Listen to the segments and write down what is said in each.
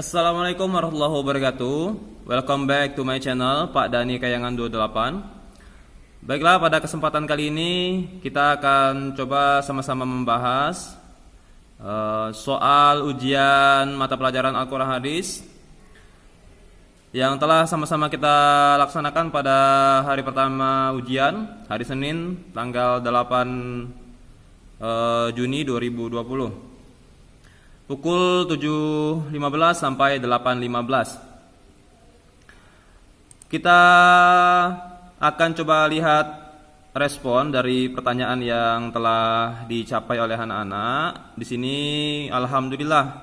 Assalamualaikum warahmatullahi wabarakatuh. Welcome back to my channel, Pak Dani Kayangan 28. Baiklah, pada kesempatan kali ini kita akan coba sama-sama membahas soal ujian mata pelajaran Al-Quran Hadis yang telah sama-sama kita laksanakan pada hari pertama ujian, hari Senin, tanggal 8 Juni 2020. Pukul 7.15 sampai 8.15. Kita akan coba lihat respon dari pertanyaan yang telah dicapai oleh anak-anak. Di sini alhamdulillah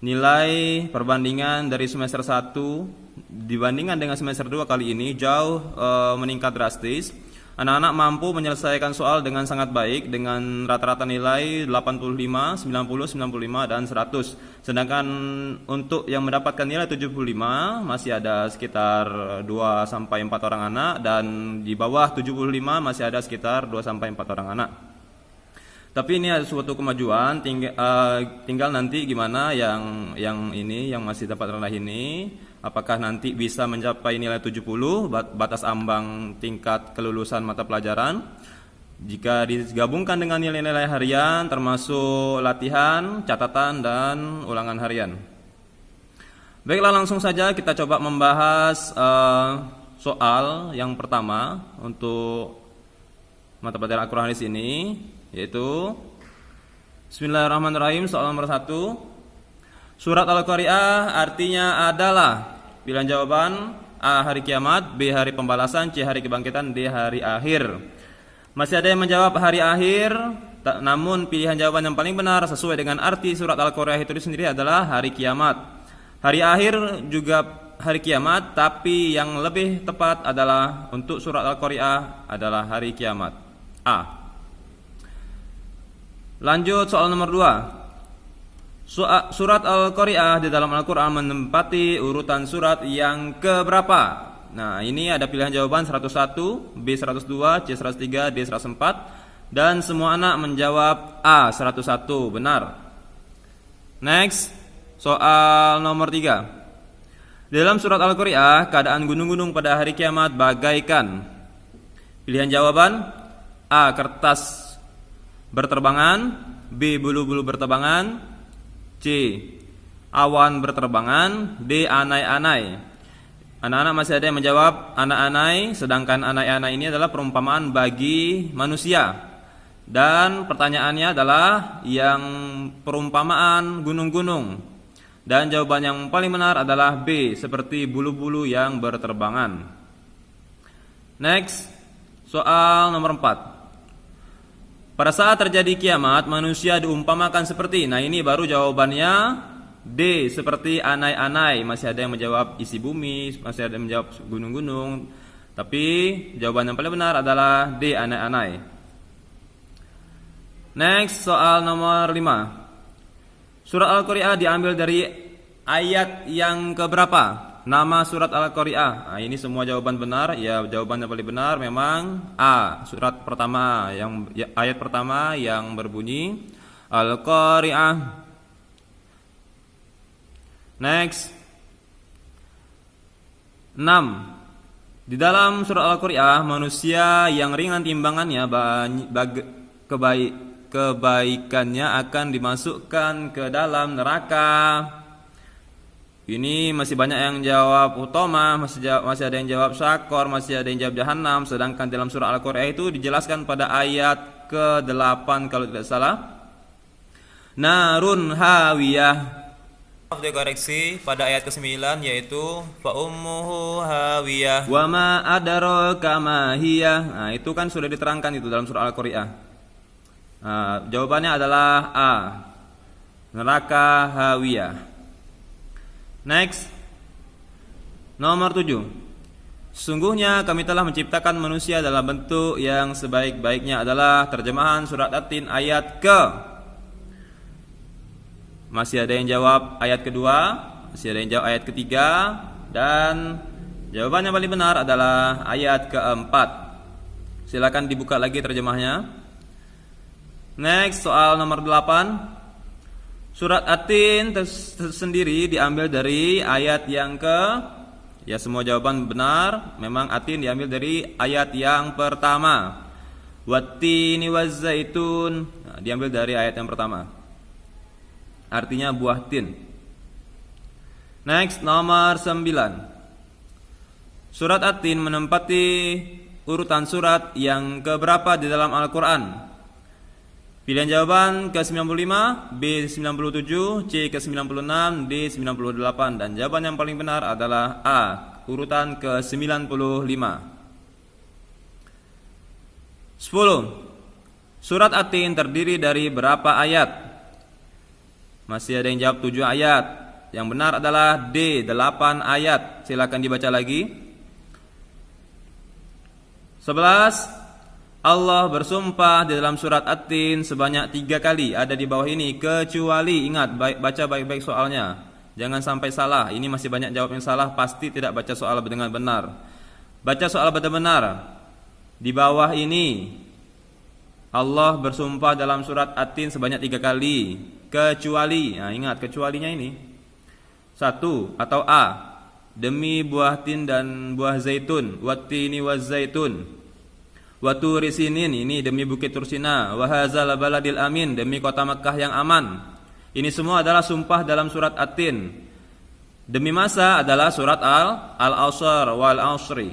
nilai perbandingan dari semester 1 dibandingkan dengan semester 2 kali ini jauh meningkat drastis. Anak-anak mampu menyelesaikan soal dengan sangat baik dengan rata-rata nilai 85, 90, 95 dan 100. Sedangkan untuk yang mendapatkan nilai 75 masih ada sekitar 2 sampai 4 orang anak, dan di bawah 75 masih ada sekitar 2 sampai 4 orang anak. Tapi ini ada suatu kemajuan, tinggal nanti gimana yang masih dapat rendah ini. Apakah nanti bisa mencapai nilai 70, batas ambang tingkat kelulusan mata pelajaran, jika digabungkan dengan nilai-nilai harian termasuk latihan, catatan, dan ulangan harian. Baiklah, langsung saja kita coba membahas soal yang pertama untuk mata pelajaran Al-Quran Hadis ini, yaitu Bismillahirrahmanirrahim. Soal nomor 1, surat Al-Qari'ah artinya adalah, pilihan jawaban A. hari kiamat, B. hari pembalasan, C. hari kebangkitan, D. hari akhir. Masih ada yang menjawab hari akhir, namun pilihan jawaban yang paling benar sesuai dengan arti surat Al-Qari'ah itu sendiri adalah hari kiamat. Hari akhir juga hari kiamat, tapi yang lebih tepat adalah untuk surat Al-Qari'ah adalah hari kiamat. A. Lanjut soal nomor 2. Surat Al-Qari'ah di dalam Al-Quran menempati urutan surat yang keberapa? Nah, ini ada pilihan jawaban 101, B 102, C 103, D 104. Dan semua anak menjawab A 101, benar. Next, soal nomor 3. Dalam surat Al-Qari'ah, keadaan gunung-gunung pada hari kiamat bagaikan. Pilihan jawaban A. kertas berterbangan, B. bulu-bulu berterbangan, C. awan berterbangan, D. anai-anai. Anak-anak masih ada yang menjawab anak-anai, sedangkan anai-anai ini adalah perumpamaan bagi manusia. Dan pertanyaannya adalah yang perumpamaan gunung-gunung. Dan jawaban yang paling benar adalah B, seperti bulu-bulu yang berterbangan. Next, soal nomor 4. Pada saat terjadi kiamat, manusia diumpamakan seperti. Nah, ini baru jawabannya D, seperti anai-anai. Masih ada yang menjawab isi bumi, masih ada yang menjawab gunung-gunung. Tapi jawaban yang paling benar adalah D, anai-anai. Next, soal nomor 5. Surat Al-Qari'ah diambil dari ayat yang keberapa? Nama surat Al-Qari'ah. Nah, ini semua jawaban benar. Ya, jawaban yang paling benar memang A, surat pertama, ayat pertama yang berbunyi Al-Qari'ah. Next, 6. Di dalam surat Al-Qari'ah, manusia yang ringan timbangannya kebaikannya akan dimasukkan ke dalam neraka. Ini masih banyak yang jawab utama, masih ada yang jawab syakor, masih ada yang jawab jahannam. Sedangkan dalam surah Al-Qari'ah itu dijelaskan pada ayat ke-8 kalau tidak salah, narun hawiyah. Dikoreksi pada ayat ke-9, yaitu fa ummuhu hawiyah wa ma adraka ma hiya. Nah, itu kan sudah diterangkan itu dalam surah Al-Qari'ah. Nah, jawabannya adalah A, neraka hawiyah. Next, nomor 7. Sesungguhnya kami telah menciptakan manusia dalam bentuk yang sebaik-baiknya adalah terjemahan surat At-Tin ayat ke. Masih ada yang jawab ayat kedua, masih ada yang jawab ayat ketiga, dan jawabannya paling benar adalah ayat keempat. Silakan dibuka lagi terjemahnya. Next, soal nomor 8. Surat At-Tin sendiri diambil dari ayat yang ya semua jawaban benar. Memang At-Tin diambil dari ayat yang pertama. Wat-tini waz-zaitun, nah, diambil dari ayat yang pertama. Artinya buah tin. Next, nomor 9. Surat At-Tin menempati urutan surat yang keberapa di dalam Al-Quran? Pilihan jawaban ke-95, B97, C ke-96, D98. Dan jawaban yang paling benar adalah A, urutan ke-95. 10. Surat At-Tin terdiri dari berapa ayat? Masih ada yang jawab 7 ayat. Yang benar adalah D, 8 ayat. Silakan dibaca lagi. 11. Allah bersumpah di dalam surat At-Tin sebanyak 3 kali. Ada di bawah ini, kecuali, ingat, baca baik-baik soalnya. Jangan sampai salah. Ini masih banyak jawab yang salah, pasti tidak baca soal dengan benar. Baca soal benar-benar. Di bawah ini, Allah bersumpah dalam surat At-Tin sebanyak 3 kali. Kecuali, nah ingat kecualinya ini. 1 atau A, demi buah tin dan buah zaitun, wat-tini waz-zaitun. Wa turi sinin, ini demi bukit Tursina. Wa hadzal baladil amin, demi kota Makkah yang aman. Ini semua adalah sumpah dalam surat At-Tin. Demi masa adalah surat Al-Asr wal Asri.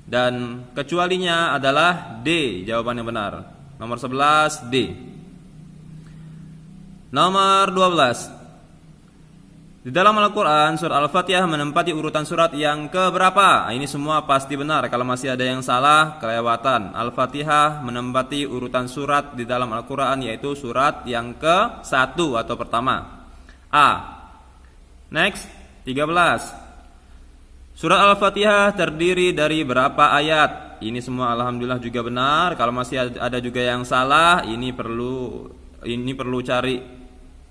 Dan kecualinya adalah D, jawaban yang benar. Nomor 11 D. Nomor 12. Di dalam Al-Quran, surat Al-Fatihah menempati urutan surat yang keberapa? Ini semua pasti benar. Kalau masih ada yang salah, kelewatan. Al-Fatihah menempati urutan surat di dalam Al-Quran, yaitu surat yang ke-1 atau pertama. A. Next, 13. Surat Al-Fatihah terdiri dari berapa ayat? Ini semua alhamdulillah juga benar. Kalau masih ada juga yang salah, ini perlu cari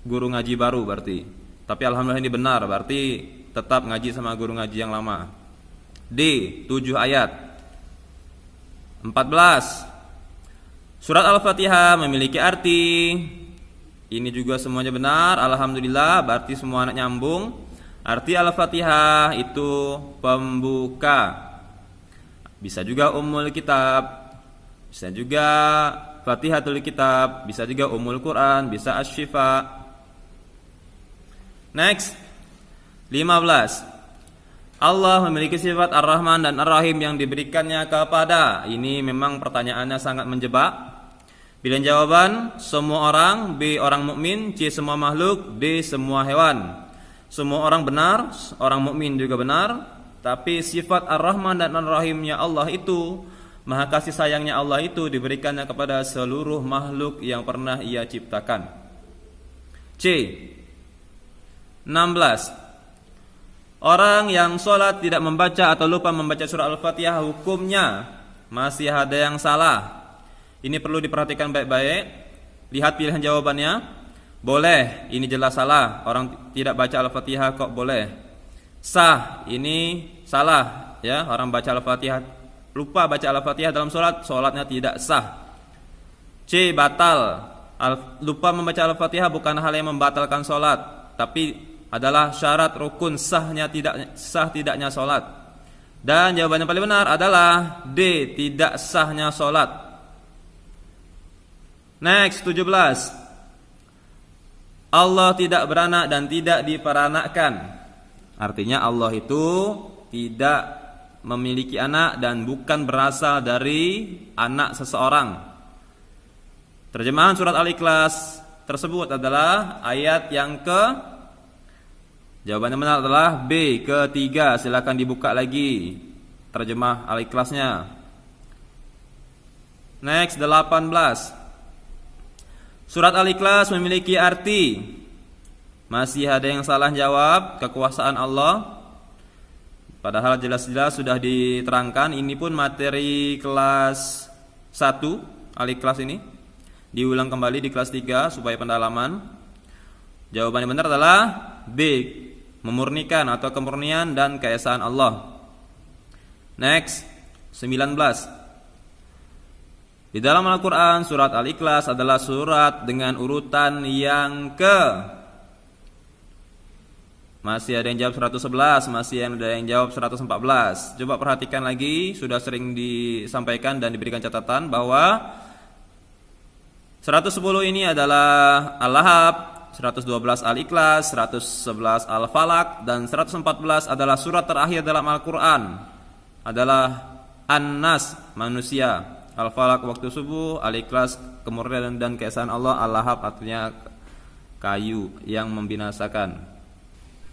guru ngaji baru berarti. Tapi alhamdulillah ini benar, berarti tetap ngaji sama guru ngaji yang lama. D, 7 ayat. 14. Surat Al-Fatihah memiliki arti. Ini juga semuanya benar, alhamdulillah, berarti semua anak nyambung. Arti Al-Fatihah itu pembuka. Bisa juga Ummul Kitab, bisa juga Fatihatul Kitab, bisa juga Ummul Quran, bisa Asy-Syifa. Next, 15. Allah memiliki sifat Ar-Rahman dan Ar-Rahim yang diberikannya kepada. Ini memang pertanyaannya sangat menjebak. Pilihan jawaban, semua orang, B, orang mukmin, C, semua makhluk, D, semua hewan. Semua orang benar, orang mukmin juga benar. Tapi sifat Ar-Rahman dan Ar-Rahimnya Allah itu, maha kasih sayangnya Allah itu diberikannya kepada seluruh makhluk yang pernah Ia ciptakan. C. 16. Orang yang sholat tidak membaca atau lupa membaca surah Al-Fatihah, hukumnya masih ada yang salah. Ini perlu diperhatikan baik-baik. Lihat pilihan jawabannya. Boleh, ini jelas salah. Orang tidak baca Al-Fatihah kok boleh. Sah, ini salah, ya. Orang baca Al-Fatihah, lupa baca Al-Fatihah dalam sholat, sholatnya tidak sah. C. Batal. Lupa membaca Al-Fatihah bukan hal yang membatalkan sholat, tapi adalah syarat rukun tidaknya sholat. Dan jawaban yang paling benar adalah D, tidak sahnya sholat. Next, 17. Allah tidak beranak dan tidak diperanakkan. Artinya Allah itu tidak memiliki anak dan bukan berasal dari anak seseorang. Terjemahan surat Al-Ikhlas tersebut adalah ayat yang jawaban yang benar adalah B, ketiga. Silakan dibuka lagi terjemah Al-Ikhlasnya. Next, 18. Surat Al-Ikhlas memiliki arti. Masih ada yang salah jawab, kekuasaan Allah. Padahal jelas-jelas sudah diterangkan. Ini pun materi kelas 1 Al-Ikhlas ini. Diulang kembali di kelas 3 supaya pendalaman. Jawaban yang benar adalah B, memurnikan atau kemurnian dan keesaan Allah. Next, 19. Di dalam Al-Quran, surat Al-Ikhlas adalah surat dengan urutan yang Masih ada yang jawab 111, masih ada yang jawab 114. Coba perhatikan lagi, sudah sering disampaikan dan diberikan catatan bahwa 110 ini adalah Al-Lahab, 112 Al-Ikhlas, 111 Al-Falaq, dan 114 adalah surat terakhir dalam Al-Quran, adalah An-Nas, manusia. Al-Falaq waktu subuh, Al-Ikhlas kemurnian dan keesaan Allah, Al-Lahab artinya kayu yang membinasakan.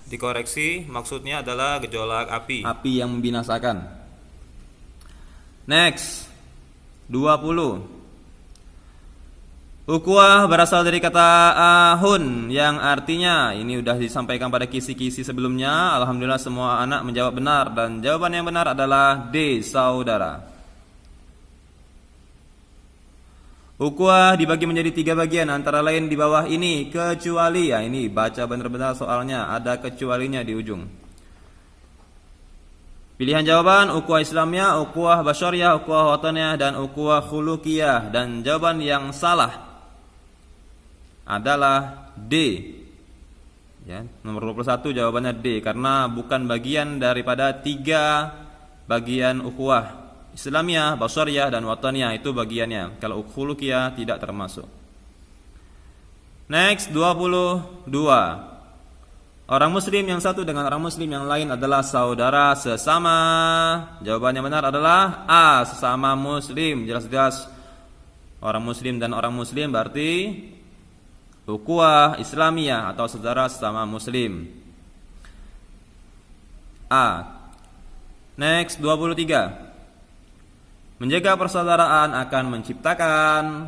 Dikoreksi, maksudnya adalah gejolak api yang membinasakan. Next, 20. Ukhuwah berasal dari kata ahun yang artinya, ini sudah disampaikan pada kisi-kisi sebelumnya. Alhamdulillah semua anak menjawab benar, dan jawaban yang benar adalah D, saudara. Ukhuwah dibagi menjadi 3 bagian, antara lain di bawah ini, kecuali, ya ini baca benar-benar soalnya, ada kecualinya di ujung. Pilihan jawaban, ukhuwah Islamiyah, ukhuwah Basyariyah, ukhuwah Wataniyah, dan ukhuwah Khuluqiyah. Dan jawaban yang salah adalah D. Ya, nomor 21 jawabannya D, karena bukan bagian daripada 3 bagian ukhuwah. Islamiyah, Basyariyah, dan Wataniyah itu bagiannya. Kalau Khuluqiyah tidak termasuk. Next, 22. Orang muslim yang satu dengan orang muslim yang lain adalah saudara sesama. Jawabannya benar adalah A, sesama muslim. Jelas-jelas orang muslim dan orang muslim berarti ukhuwah Islamiyah atau saudara sesama muslim. A. Next, 23. Menjaga persaudaraan akan menciptakan.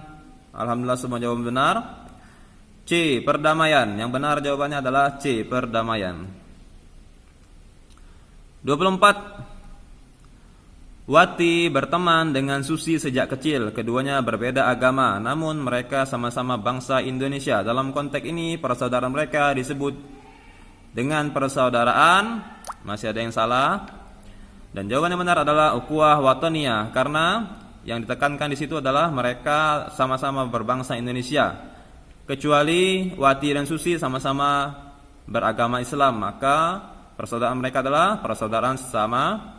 Alhamdulillah semua jawaban benar. C, perdamaian. Yang benar jawabannya adalah C, perdamaian. 24. Wati berteman dengan Susi sejak kecil. Keduanya berbeda agama, namun mereka sama-sama bangsa Indonesia. Dalam konteks ini persaudaraan mereka disebut dengan persaudaraan. Masih ada yang salah. Dan jawaban yang benar adalah ukhuwah Wataniyah, karena yang ditekankan di situ adalah mereka sama-sama berbangsa Indonesia. Kecuali Wati dan Susi sama-sama beragama Islam, maka persaudaraan mereka adalah persaudaraan sesama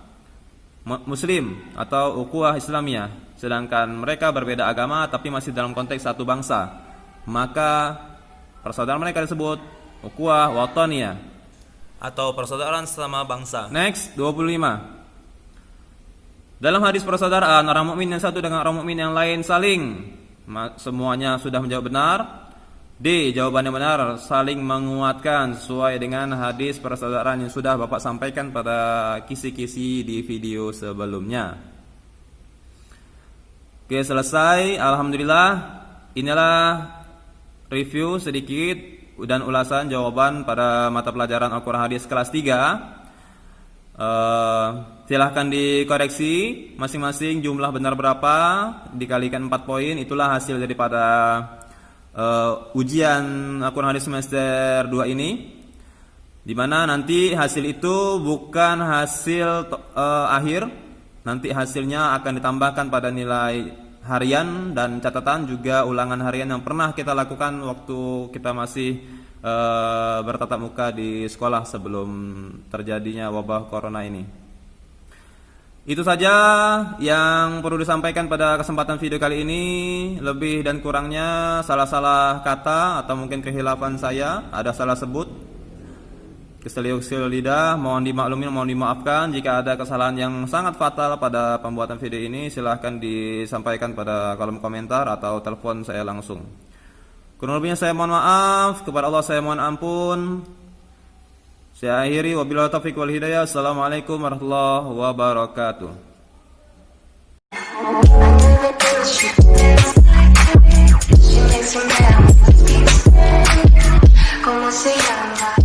muslim atau ukhuwah Islamiyah. Sedangkan mereka berbeda agama tapi masih dalam konteks satu bangsa, maka persaudaraan mereka disebut ukhuwah Wataniyah atau persaudaraan sesama bangsa. Next, 25. Dalam hadis persaudaraan, orang mukmin yang satu dengan orang mukmin yang lain saling. Semuanya sudah menjawab benar. D, jawabannya benar, saling menguatkan sesuai dengan hadis persaudaraan yang sudah Bapak sampaikan pada kisi-kisi di video sebelumnya. Oke, selesai. Alhamdulillah. Inilah review sedikit dan ulasan jawaban pada mata pelajaran Al-Quran Hadis kelas 3. Silahkan dikoreksi masing-masing jumlah benar berapa dikalikan 4 poin. Itulah hasil daripada ujian Al-Quran Hadis semester 2 ini, dimana nanti hasil itu bukan hasil akhir. Nanti hasilnya akan ditambahkan pada nilai harian dan catatan, juga ulangan harian yang pernah kita lakukan waktu kita masih bertatap muka di sekolah sebelum terjadinya wabah corona ini. Itu saja yang perlu disampaikan pada kesempatan video kali ini. Lebih dan kurangnya salah-salah kata atau mungkin kehilafan saya, ada salah sebut, keselio-keselio lidah, mohon dimaklumi, mohon dimaafkan. Jika ada kesalahan yang sangat fatal pada pembuatan video ini, silahkan disampaikan pada kolom komentar atau telepon saya langsung. Kurang lebihnya saya mohon maaf, kepada Allah saya mohon ampun. Saya akhiri, wabillahi taufiq wal hidayah. Assalamualaikum warahmatullahi wabarakatuh. ¿Cómo se llama?